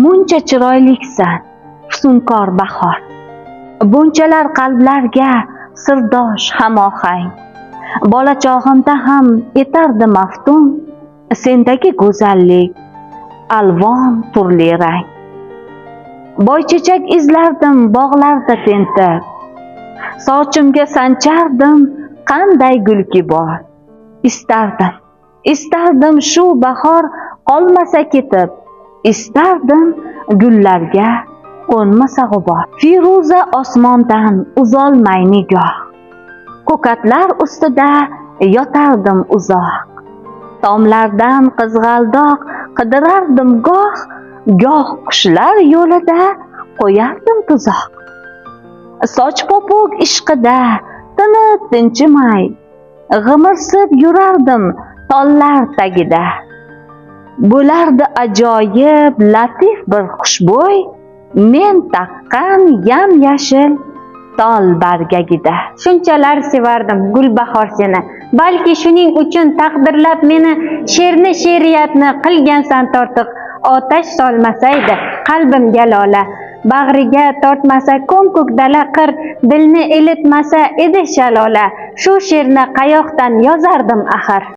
muncha chiroyliksan, fusunkor bahor. Bunchalar qalblarga sirdosh hamohang. Bola chog'imda ham etardi maftun, sendagi go'zallik, alvon turli rang. Boychechak izlardim bog'larda tentib, sochimga sanchardim qanday gulki bor. Istardim shu bahor qolmasa ketib, istardim gullarga qo'nmasa g'ubor. Firuza osmondan uzolmay nigoh, ko'katlar ustida yotardim uzoq. Tomlardan qizg'aldoq qidirardim goh qushlar yo'lida qo'yardim tuzoq. Soch popuk ishqida tinib tinchimay, g'imirsib yurardim tollar tagida. Bo'lardi ajoyib latif bir xushbo'y, men taqqan yam-yashil tol bargagida. Shunchalar sevardim Gulbahor seni, balki shuning uchun taqdirlab meni she'rni she'riyatni qilgansan tortiq. Otash solmasaydi qalbimga lola, bag'riga tortmasa ko'm-ko'k dala qir, dilni elitmasa edi shalola, shu she'rni qayoqdan yozardim axir.